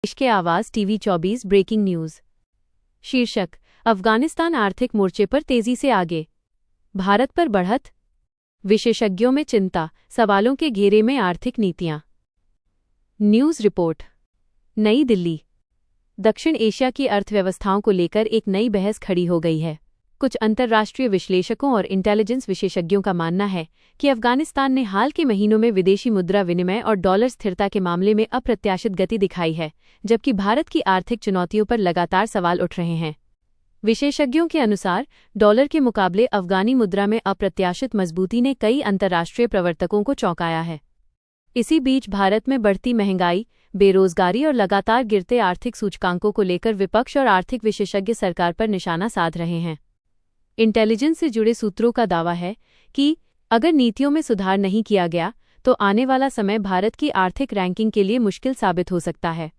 देश के आवाज टीवी 24 ब्रेकिंग न्यूज। शीर्षक, अफगानिस्तान आर्थिक मोर्चे पर तेजी से आगे, भारत पर बढ़त, विशेषज्ञों में चिंता, सवालों के घेरे में आर्थिक नीतियां। News report. नई दिल्ली। दक्षिण एशिया की अर्थव्यवस्थाओं को लेकर एक नई बहस खड़ी हो गई है। कुछ अंतर्राष्ट्रीय विश्लेषकों और इंटेलिजेंस विशेषज्ञों का मानना है कि अफगानिस्तान ने हाल के महीनों में विदेशी मुद्रा विनिमय और डॉलर स्थिरता के मामले में अप्रत्याशित गति दिखाई है, जबकि भारत की आर्थिक चुनौतियों पर लगातार सवाल उठ रहे हैं। विशेषज्ञों के अनुसार डॉलर के मुकाबले अफगानी मुद्रा में अप्रत्याशित मजबूती ने कई अंतर्राष्ट्रीय प्रवर्तकों को चौंकाया है। इसी बीच भारत में बढ़ती महंगाई, बेरोजगारी और लगातार गिरते आर्थिक सूचकांकों को लेकर विपक्ष और आर्थिक विशेषज्ञ सरकार पर निशाना साध रहे हैं। इंटेलिजेंस से जुड़े सूत्रों का दावा है कि अगर नीतियों में सुधार नहीं किया गया तो आने वाला समय भारत की आर्थिक रैंकिंग के लिए मुश्किल साबित हो सकता है।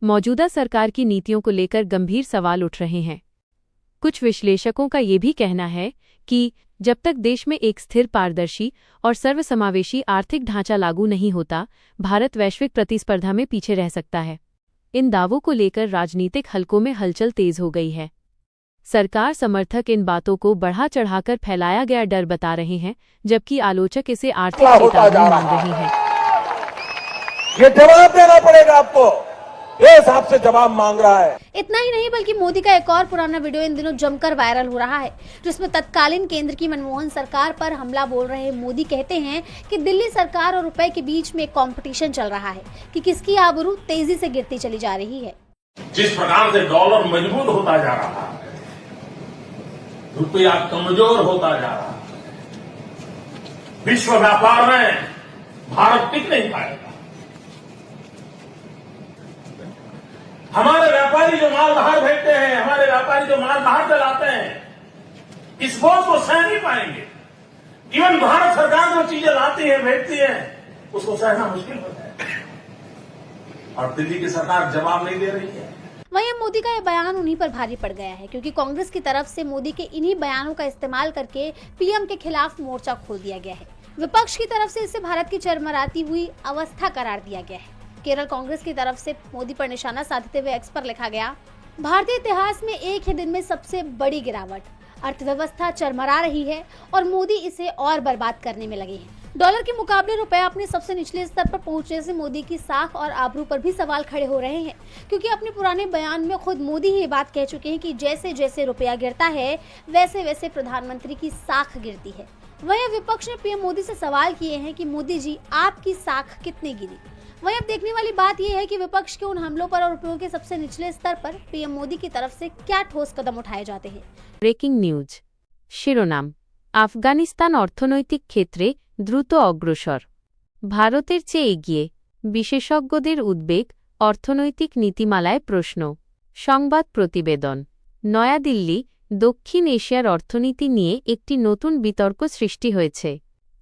मौजूदा सरकार की नीतियों को लेकर गंभीर सवाल उठ रहे हैं। कुछ विश्लेषकों का ये भी कहना है कि जब तक देश में एक स्थिर, पारदर्शी और सर्वसमावेशी आर्थिक ढांचा लागू नहीं होता, भारत वैश्विक प्रतिस्पर्धा में पीछे रह सकता है। इन दावों को लेकर राजनीतिक हलकों में हलचल तेज हो गई है। सरकार समर्थक इन बातों को बढ़ा चढ़ाकर फैलाया गया डर बता रहे हैं, जबकि आलोचक इसे आर्थिक चेतावनी मान रहे हैं। ये जवाब देना पड़ेगा आपको, देश आपसे जवाब मांग रहा है। इतना ही नहीं बल्कि मोदी का एक और पुराना वीडियो इन दिनों जमकर वायरल हो रहा है, जिसमें तत्कालीन केंद्र की मनमोहन सरकार पर हमला बोल रहे मोदी कहते हैं कि दिल्ली सरकार और रुपए के बीच में एक कंपटीशन चल रहा है कि किसकी आबरू तेजी से गिरती चली जा रही है। जिस प्रकार से डॉलर मजबूत होता जा रहा है, रुपया कमजोर होता जा रहा है, विश्व व्यापार में भारत टिक नहीं पाएगा। हमारे व्यापारी जो माल बाहर भेजते हैं, हमारे व्यापारी जो माल बाहर चलाते हैं, इस बोझ को सह नहीं पाएंगे। इवन भारत सरकार जो चीजें लाती है, भेजती है, उसको सहना मुश्किल होता है और दिल्ली की सरकार जवाब नहीं दे रही है। वहीं मोदी का यह बयान उन्हीं पर भारी पड़ गया है, क्योंकि कांग्रेस की तरफ से मोदी के इन्हीं बयानों का इस्तेमाल करके पीएम के खिलाफ मोर्चा खोल दिया गया है। विपक्ष की तरफ से इसे भारत की चरमराती हुई अवस्था करार दिया गया है। केरल कांग्रेस की तरफ से मोदी पर निशाना साधते हुए एक्स पर लिखा गया, भारतीय इतिहास में एक ही दिन में सबसे बड़ी गिरावट, अर्थव्यवस्था चरमरा रही है और मोदी इसे और बर्बाद करने में लगे हैं। डॉलर के मुकाबले रुपया अपने सबसे निचले स्तर पर पहुंचने से मोदी की साख और आबरू पर भी सवाल खड़े हो रहे हैं, क्योंकि अपने पुराने बयान में खुद मोदी ही ये बात कह चुके हैं कि जैसे जैसे रुपया गिरता है वैसे वैसे प्रधानमंत्री की साख गिरती है। वहीं विपक्ष ने पीएम मोदी से सवाल किए हैं कि मोदी जी, आपकी साख कितनी गिरी। वहीं अब देखने वाली बात यह है कि विपक्ष के उन हमलों पर और रुपयों के सबसे निचले स्तर पर पीएम मोदी की तरफ से क्या ठोस कदम उठाए जाते हैं। Breaking news. শিরোনাম, আফগানিস্তান অর্থনৈতিক ক্ষেত্রে দ্রুত অগ্রসর, ভারতের চেয়ে এগিয়ে, বিশেষজ্ঞদের উদ্বেগ, অর্থনৈতিক নীতিমালায় প্রশ্ন। সংবাদ প্রতিবেদন। নয়াদিল্লি। দক্ষিণ এশিয়ার অর্থনীতি নিয়ে একটি নতুন বিতর্ক সৃষ্টি হয়েছে।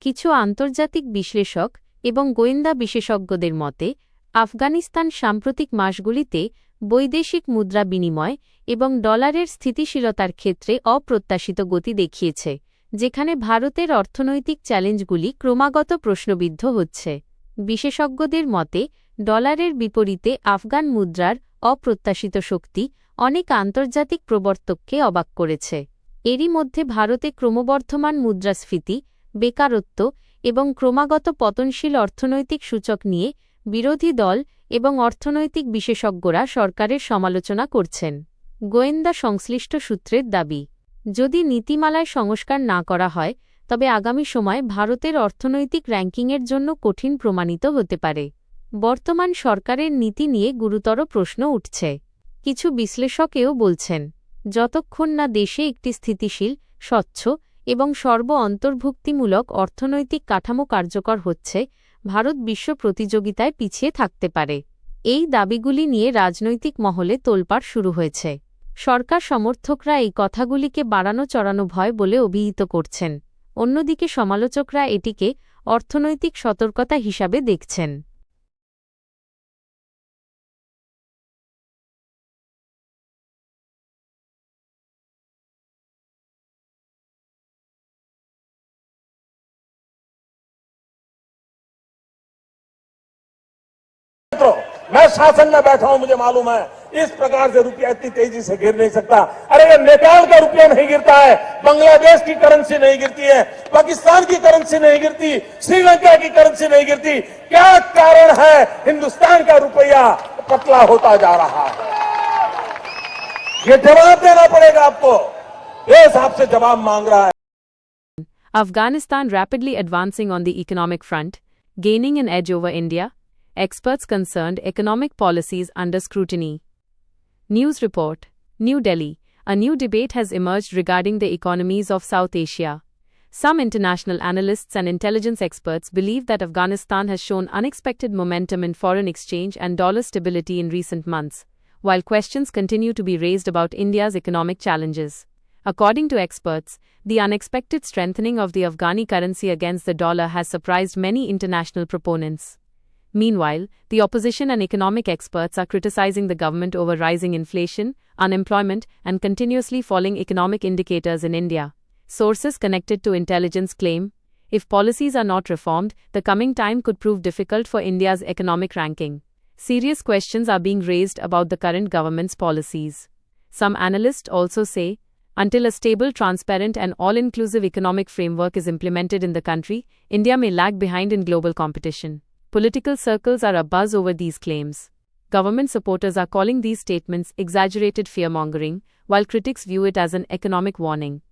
কিছু আন্তর্জাতিক বিশ্লেষক এবং গোয়েন্দা বিশেষজ্ঞদের মতে আফগানিস্তান সাম্প্রতিক মাসগুলিতে বৈদেশিক মুদ্রা বিনিময় এবং ডলারের স্থিতিশীলতার ক্ষেত্রে অপ্রত্যাশিত গতি দেখিয়েছে, যেখানে ভারতের অর্থনৈতিক চ্যালেঞ্জগুলি ক্রমাগত প্রশ্নবিদ্ধ হচ্ছে। বিশেষজ্ঞদের মতে ডলারের বিপরীতে আফগান মুদ্রার অপ্রত্যাশিত শক্তি অনেক আন্তর্জাতিক প্রবর্তককে অবাক করেছে। এরই মধ্যে ভারতে ক্রমবর্ধমান মুদ্রাস্ফীতি, বেকারত্ব এবং ক্রমাগত পতনশীল অর্থনৈতিক সূচক নিয়ে বিরোধী দল এবং অর্থনৈতিক বিশেষজ্ঞরা সরকারের সমালোচনা করছেন। গোয়েন্দা সংশ্লিষ্ট সূত্রের দাবি, যদি নীতিমালায় সংস্কার না করা হয় তবে আগামী সময় ভারতের অর্থনৈতিক র্যাঙ্কিংয়ের জন্য কঠিন প্রমাণিত হতে পারে। বর্তমান সরকারের নীতি নিয়ে গুরুতর প্রশ্ন উঠছে। কিছু বিশ্লেষকেও বলছেন, যতক্ষণ না দেশে একটি স্থিতিশীল, স্বচ্ছ এবং সর্ব-অন্তর্ভুক্তিমূলক অর্থনৈতিক কাঠামো কার্যকর হচ্ছে, ভারত বিশ্ব প্রতিযোগিতায় পিছিয়ে থাকতে পারে। এই দাবিগুলি নিয়ে রাজনৈতিক মহলে তোলপাড় শুরু হয়েছে। সরকার সমর্থকরা এই কথাগুলিকে বাড়ানো চড়ানো ভয় বলে অভিহিত করছেন। অন্যদিকে সমালোচকরা এটিকে অর্থনৈতিক সতর্কতা হিসাবে দেখছেন। मैं शासन में बैठा हूं, मुझे मालूम है इस प्रकार से रुपया इतनी तेजी से गिर नहीं सकता। अरे ये नेपाल का रुपया नहीं गिरता है, बांग्लादेश की करेंसी नहीं गिरती है, पाकिस्तान की करेंसी नहीं गिरती, श्रीलंका की करेंसी नहीं गिरती। क्या कारण है हिंदुस्तान का रुपया पतला होता जा रहा है? ये जवाब देना पड़ेगा आपको, देश आपसे जवाब मांग रहा है। Afghanistan rapidly advancing on the economic front, gaining an edge over India. Experts concerned economic policies under scrutiny. News report. New Delhi. A new debate has emerged regarding the economies of South Asia. Some international analysts and intelligence experts believe that Afghanistan has shown unexpected momentum in foreign exchange and dollar stability in recent months, while questions continue to be raised about India's economic challenges. According to experts, the unexpected strengthening of the Afghani currency against the dollar has surprised many international proponents. Meanwhile, the opposition and economic experts are criticizing the government over rising inflation, unemployment, and continuously falling economic indicators in India. Sources connected to intelligence claim, if policies are not reformed, the coming time could prove difficult for India's economic ranking. Serious questions are being raised about the current government's policies. Some analysts also say, until a stable, transparent, and all-inclusive economic framework is implemented in the country, India may lag behind in global competition. Political circles are abuzz over these claims. Government supporters are calling these statements exaggerated fear-mongering, while critics view it as an economic warning.